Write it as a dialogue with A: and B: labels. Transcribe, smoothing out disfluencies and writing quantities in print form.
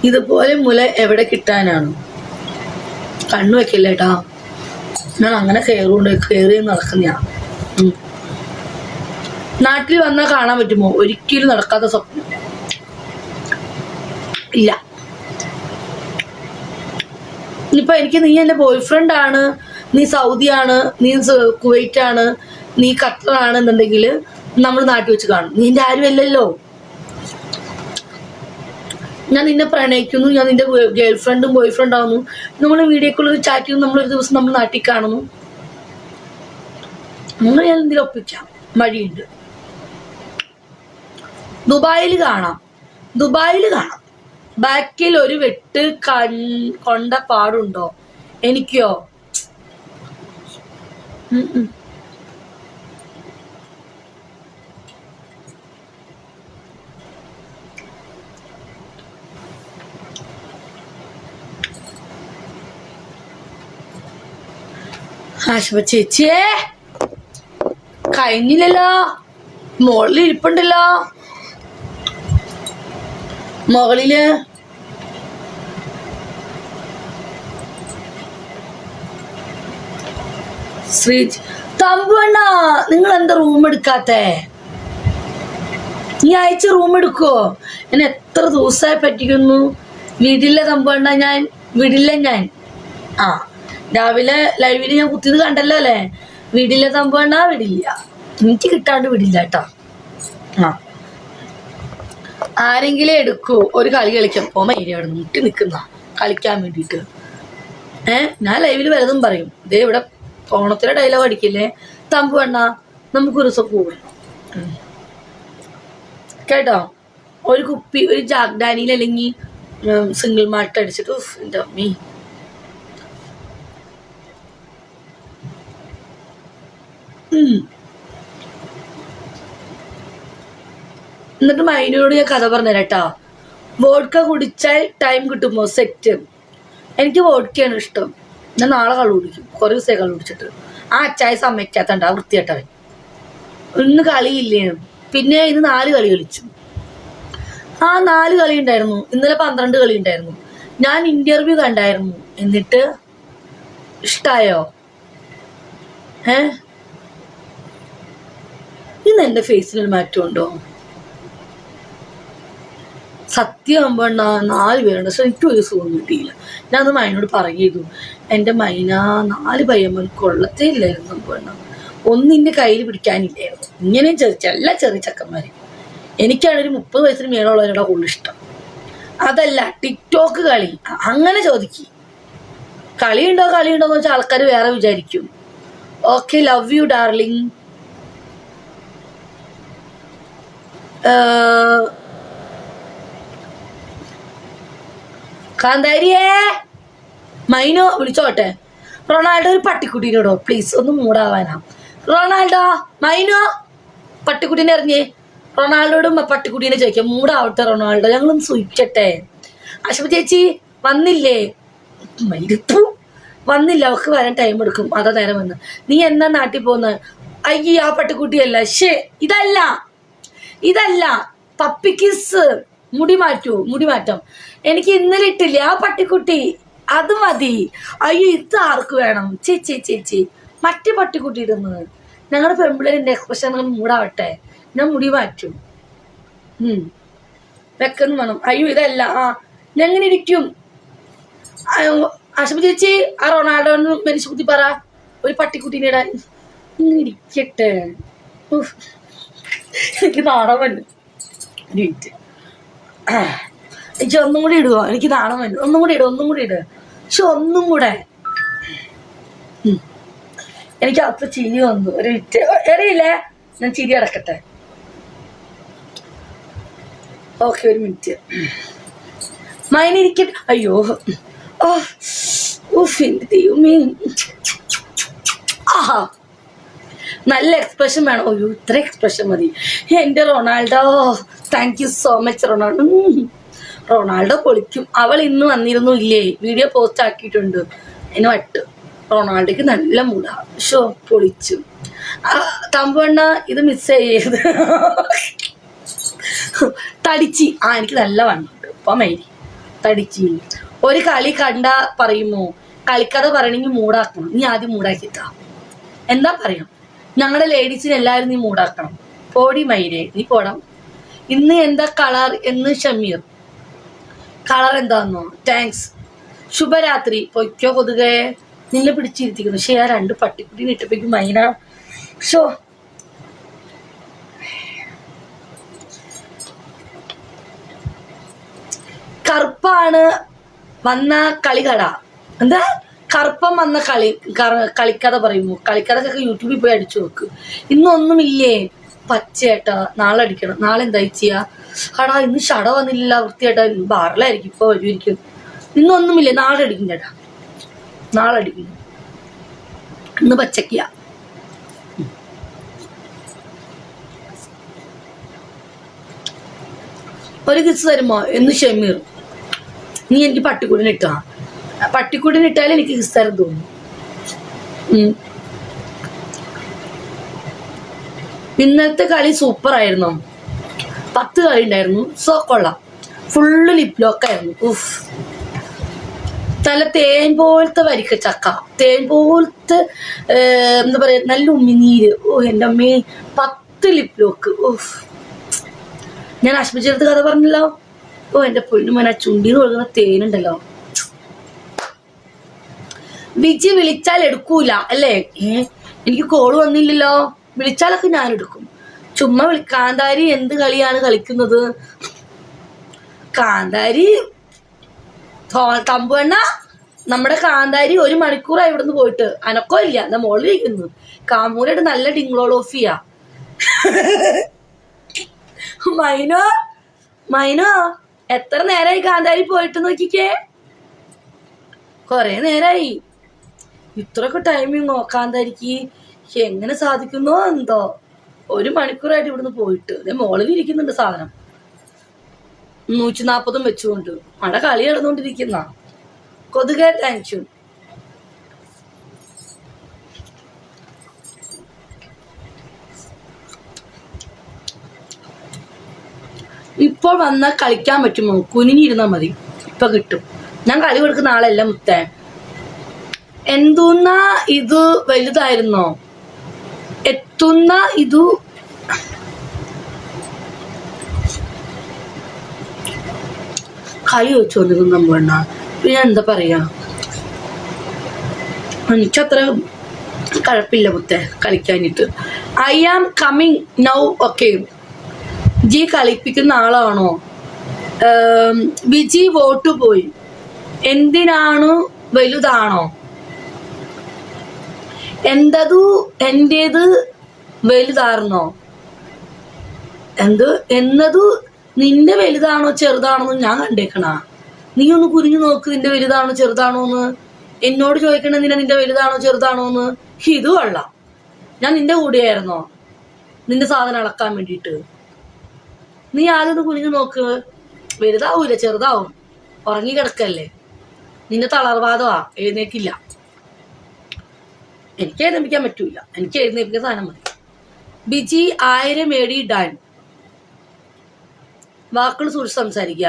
A: ഇതുപോലെ മുല എവിടെ കിട്ടാനാണ്? കണ്ണു വെക്കില്ലേട്ടാ, ഞാൻ അങ്ങനെ കയറി നടക്കുന്ന. നാട്ടിൽ വന്നാൽ കാണാൻ പറ്റുമോ? ഒരിക്കലും നടക്കാത്ത സ്വപ്നം ഇല്ല. ഇപ്പൊ എനിക്ക് നീ എൻ്റെ ബോയ് ഫ്രണ്ട് ആണ്, നീ സൗദിയാണ്, നീ കുവൈറ്റാണ്, നീ ഖത്തറാണ് എന്നുണ്ടെങ്കിൽ നമ്മൾ നാട്ടിൽ വെച്ച് കാണും. നീ എൻ്റെ ആരും അല്ലല്ലോ. ഞാൻ നിന്നെ പ്രണയിക്കുന്നു, ഞാൻ നിന്റെ ഗേൾ ഫ്രണ്ടും ബോയ് ഫ്രണ്ട് ആവുന്നു, നമ്മൾ വീഡിയോ കോളിൽ ചാറ്റ് ചെയ്യുന്നു, നമ്മളൊരു ദിവസം നമ്മൾ നാട്ടിൽ കാണുന്നു, നമ്മൾ ഞാൻ എന്തെങ്കിലും ഒപ്പിക്കാം. വഴിയുണ്ട്. ദുബായിൽ കാണാം. ബാക്കിൽ ഒരു വെട്ട് കൊണ്ട പാടുണ്ടോ? എനിക്കോ? ആശുപ ചേച്ചിയേ, കഴിഞ്ഞില്ലല്ലോ, മുകളിൽ ഇരിപ്പുണ്ടല്ലോ. മുകളില് ശ്രീജ് തമ്പുവണ്ണ, നിങ്ങൾ എന്താ റൂം എടുക്കാത്തേ? നീ അയച്ച റൂം എടുക്കുവോ? എന്നെ എത്ര ദിവസമായി പറ്റിക്കുന്നു. വീടില്ല തമ്പുവണ്ണ, വീടില്ല ഞാൻ. ആ, രാവിലെ ലൈവില് ഞാൻ കുത്തിയത് കണ്ടല്ലോ അല്ലേ? വീടില്ല തമ്പുവണ്ണ, വീടില്ല. എനിക്ക് കിട്ടാണ്ട് വീടില്ല കേട്ടോ. ആ, ആരെങ്കിലും എടുക്കൂ ഒരു കളി കളിക്കാൻ. അവിടെ മുട്ടി നിൽക്കുന്ന കളിക്കാൻ വേണ്ടിയിട്ട്. ഞാൻ ലൈവില് വലതും പറയും. ഇതേ ഇവിടെ ഓണത്തിലെ ഡയലോഗ് അടിക്കില്ലേ, തമ്പുവണ്ണ നമുക്കൊരു ദിവസം പോകണം കേട്ടോ. ഒരു കുപ്പി, ഒരു ജാക്ക് ഡാനിയിൽ അല്ലെങ്കിൽ സിംഗിൾ മാൾട്ട് അടിച്ചിട്ട് എൻ്റെ അമ്മീ. എന്നിട്ട് മൈനോട് ഞാൻ കഥ പറഞ്ഞുതരാട്ടാ. വോഡ്ക കുടിച്ചാൽ ടൈം കിട്ടുമോ? സെറ്റ്. എനിക്ക് വോഡ്ക്കയാണ് ഇഷ്ടം. ഞാൻ നാളെ കള്ളു കുടിക്കും. കുറേ ദിവസമായി കള്ളു കുടിച്ചിട്ട്. ആ അച്ചായ സമ്മതിക്കാത്തണ്ട, ആ വൃത്തിയായിട്ടവൻ. ഇന്ന് കളിയില്ലേ, പിന്നെ ഇന്ന് 4 കളി കളിച്ചു. ആ 4 കളി ഉണ്ടായിരുന്നു. ഇന്നലെ 12 കളി ഉണ്ടായിരുന്നു. ഞാൻ ഇന്റർവ്യൂ കണ്ടായിരുന്നു. എന്നിട്ട് ഇഷ്ടായോ? ഇന്ന് എൻ്റെ ഫേസിനൊരു മാറ്റമുണ്ടോ? സത്യം ആകുമ്പോണ്ണ 4 പേരുണ്ട്. പക്ഷെ എനിക്ക് ഒരു സുഖം കിട്ടിയില്ല. ഞാൻ അത് മൈനോട് പറയുന്നു. എൻ്റെ മൈന 4 പയ്യന്മാർ കൊള്ളത്തേ ഇല്ലായിരുന്നു. അമ്പോണ്ണ ഒന്നിൻ്റെ കയ്യിൽ പിടിക്കാനില്ലായിരുന്നു. ഇങ്ങനെയും എല്ലാ ചെറിയ ചക്കന്മാർ. എനിക്കാണ് ഒരു 30 വയസ്സിന് മേളുള്ളവരുടെ കൂടുതൽ ഇഷ്ടം. അതല്ല ടിക്ടോക്ക് കളി, അങ്ങനെ ചോദിക്കും. കളിയുണ്ടോ എന്ന് വെച്ചാൽ ആൾക്കാർ വേറെ വിചാരിക്കും. Okay, love you darling. കാന്താരിയേ, മൈനോ വിളിച്ചോട്ടെ. റൊണാൾഡോ ഒരു പട്ടിക്കുട്ടീനോടോ പ്ലീസ് ഒന്ന് മൂടാവാനാ. റൊണാൾഡോ, മൈനോ പട്ടിക്കുട്ടീനെ അറിഞ്ഞേ. റൊണാൾഡോടും പട്ടിക്കുട്ടീനെ ചോദിക്കാം. മൂടാവട്ടെ റൊണാൾഡോ, ഞങ്ങളൊന്ന് സൂക്ഷിക്കട്ടെ. ആശുപ ചേച്ചി വന്നില്ലേ? മരിപ്പു വന്നില്ല, അവർക്ക് വരാൻ ടൈം എടുക്കും. അതാ നേരം വന്ന്. നീ എന്നാ നാട്ടിൽ പോകുന്നത്? അയ്യ, ആ പട്ടിക്കുട്ടിയല്ല. ഇതല്ല പപ്പിക്കിസ്. മുടി മാറ്റം. എനിക്ക് ഇന്നലെ ഇട്ടില്ല ആ പട്ടിക്കുട്ടി, അത് മതി. അയ്യോ, ഇത് ആർക്ക് വേണം? ചേച്ചി മറ്റേ പട്ടിക്കുട്ടി ഇടുന്നത്. ഞങ്ങളുടെ പെമ്പിളേന്റെ എക്സ്പ്രഷൻ മൂടാവട്ടെ. ഞാൻ മുടി മാറ്റും. വെക്കുന്നു വേണം. അയ്യോ, ഇതല്ല. ഞാൻ ഇങ്ങനെ ഇരിക്കും. ആശുപ ചേച്ചി, ആ റൊണാൾഡോന്ന് മനുഷ്യ കുത്തി പറ ഒരു പട്ടിക്കുട്ടീനെ ഇടാൻ. ഇങ്ങനെ ഇരിക്കട്ടെ. എനിക്ക് നാണം വന്നു. എനിക്ക് ഒന്നും കൂടി ഇടുവോ? എനിക്ക് നാണം വന്നു. ഒന്നും കൂടി ഇട്. പക്ഷെ ഒന്നും കൂടെ എനിക്ക് അത്ര ചിരി വന്നു. ഒരു മിനിറ്റ് അറിയില്ലേ, ഞാൻ ചിരി അടക്കട്ടെ. ഓക്കെ, ഒരു മിനിറ്റ്. മൈനിരിക്കട്ടെ. അയ്യോ, എന്റെ ദൈവമേ. ആഹാ, നല്ല എക്സ്പ്രഷൻ വേണം. അയ്യോ, ഇത്ര എക്സ്പ്രഷൻ മതി. എൻ്റെ Ronaldo, thank you so much Ronaldo. Ronaldo പൊളിക്കും. അവൾ ഇന്ന് വന്നിരുന്നു ഇല്ലേ, വീഡിയോ പോസ്റ്റ് ആക്കിയിട്ടുണ്ട്. അതിന് വട്ട്. റൊണാൾഡോക്ക് നല്ല മൂടാ. പൊളിച്ചു. തമ്പണ്ണ ഇത് മിസ് ചെയ്യരുത്. തടിച്ചി. എനിക്ക് നല്ല വണ്ണുണ്ട്. ഇപ്പം മേരി തടിച്ച് ഒരു കളി കണ്ട പറയുമോ കളിക്കഥ പറയണമെങ്കിൽ മൂടാക്കണം. നീ ആദ്യം മൂടാക്കിത്താ. എന്താ പറയാം, ഞങ്ങളുടെ ലേഡീസിന് എല്ലാവരും നീ മൂടാക്കണം. പോടി മയിലേ, നീ പോടാം. ഇന്ന് എന്താ കളർ എന്ന് ഷമീർ. കളർ എന്താന്നോ? താങ്ക്സ്. ശുഭരാത്രി. പൊയ്ക്കോ കൊതുകെ, നിന്നെ പിടിച്ചിരുത്തിക്കുന്നു. പക്ഷെ ആ 2 പട്ടിക്കുട്ടി ഇട്ടപ്പേക്ക് മൈന ഷോ. കറുപ്പാണ് വന്ന കളികട. എന്താ കറുപ്പം വന്ന കളിക്കഥ പറയുമോ? കളിക്കഥക്കൊക്കെ യൂട്യൂബിൽ പോയി അടിച്ചു നോക്ക്. ഇന്നൊന്നുമില്ലേ പച്ചയേട്ടാ, നാളെ അടിക്കണം. നാളെ എന്താ ചെയ്യാ? കടാ ഇന്ന് ഷട വന്നില്ല വൃത്തിയേട്ടാ, ബാറിലായിരിക്കും, ഇപ്പൊ വരുമായിരിക്കും. ഇന്നൊന്നുമില്ലേ, നാളെ അടിക്കും ചേട്ടാ, നാളെ അടിക്കും. ഇന്ന് പച്ചക്കിയ. ഒരു കിസ് തരുമോ എന്ന് ഷമീർ. നീ എനിക്ക് പട്ടിക്കൂടിനിട്ടാ. പട്ടിക്കൂടിനിട്ടാലും എനിക്ക് കിസ് തരാൻ തോന്നും. ഇന്നത്തെ കളി സൂപ്പർ ആയിരുന്നു. 10 കളി ഉണ്ടായിരുന്നു. സോ കൊള്ളാം. Full lip ലോക്കായിരുന്നു. ഉഫ്, നല്ല തേൻ പോലത്തെ വരിക്ക ചക്ക, തേൻ പോലത്തെ എന്താ പറയാ, നല്ല ഉമ്മിനീര്. ഓ എൻ്റെ അമ്മേ, 10 ലിപ് ലോക്ക്. ഓഫ്, ഞാൻ ആശുപത്രിയുടെ കഥ പറഞ്ഞല്ലോ. ഓ എൻ്റെ പൊന്നുമോൻ, ആ ചുണ്ടിന്ന് കൊടുക്കുന്ന തേനുണ്ടല്ലോ. വിജി വിളിച്ചാൽ എടുക്കൂല അല്ലേ? എനിക്ക് കോള് വന്നില്ലല്ലോ. വിളിച്ചാലൊക്കെ ഞാൻ എടുക്കും. ചുമ്മാ കാന്താരി എന്ത് കളിയാണ് കളിക്കുന്നത്? കാന്താരി തമ്പുവണ്ണ, നമ്മുടെ കാന്താരി 1 മണിക്കൂറായി ഇവിടുന്ന് പോയിട്ട് അനക്കോ ഇല്ല. എന്താ മോളിൽ ഇരിക്കുന്നു. കാമൂരായിട്ട് നല്ല ഡിങ്ങളോളോഫിയാ. മൈനോ മൈനോ, എത്ര നേരമായി കാന്താരി പോയിട്ട് നോക്കിക്കേ. കൊറേ നേരായി. ഇത്രയൊക്കെ ടൈമിങ്ങോ കാന്താരിക്ക്? എങ്ങനെ സാധിക്കുന്നോ എന്തോ. 1 മണിക്കൂറായിട്ട് ഇവിടുന്ന് പോയിട്ട്. അതേ മോളിൽ ഇരിക്കുന്നുണ്ട് സാധനം. 140 വെച്ചുകൊണ്ട് മഴ കളി നടന്നുകൊണ്ടിരിക്കുന്ന കൊതുകെ. താങ്ക്യൂ. ഇപ്പോൾ വന്നാൽ കളിക്കാൻ പറ്റുമോ? കുനിഞ്ഞിരുന്നാൽ മതി, ഇപ്പൊ കിട്ടും. ഞാൻ കളി കൊടുക്കുന്ന ആളല്ല മുത്തേ. എന്തുന്നാ ഇത് വലുതായിരുന്നോ? എത്തുന്ന ഇതു കളി വെച്ചോണ്ടിരുന്ന വേണ്ട. പിന്നെ എന്താ പറയാ, എനിക്കത്ര കഴപ്പില്ല മുത്തേ കളിക്കാനിട്ട്. I am coming now. Okay, ജി കളിപ്പിക്കുന്ന ആളാണോ? വിജി വോട്ട് പോയി. എന്തിനാണു വലുതാണോ? എന്റേത് വലുതാർന്നോ? എന്നതു നിന്റെ വലുതാണോ ചെറുതാണോന്ന് ഞാൻ കണ്ടേക്കണ. നീ ഒന്ന് കുനിഞ്ഞു നോക്ക്, നിന്റെ വലുതാണോ ചെറുതാണോന്ന്. എന്നോട് ചോദിക്കണ നിന്റെ വലുതാണോ ചെറുതാണോന്ന്. ഇത് കൊള്ളാം. ഞാൻ നിന്റെ കൂടെയായിരുന്നോ നിന്റെ സാധനം അളക്കാൻ വേണ്ടിയിട്ട്? നീ ആദ്യം ഒന്ന് കുനിഞ്ഞു നോക്ക്. വലുതാവൂല, ചെറുതാവും. ഉറങ്ങി കിടക്കല്ലേ. നിന്റെ തളർവാദമാ, എഴുന്നേക്കില്ല. എനിക്ക് എഴുന്നേപ്പിക്കാൻ പറ്റൂല. എനിക്ക് എഴുന്നേപ്പിക്കുന്ന സാധനം മതി. Biji 1000 AD Dan. വാക്കുകൾ സൂക്ഷിച്ച് സംസാരിക്കുക.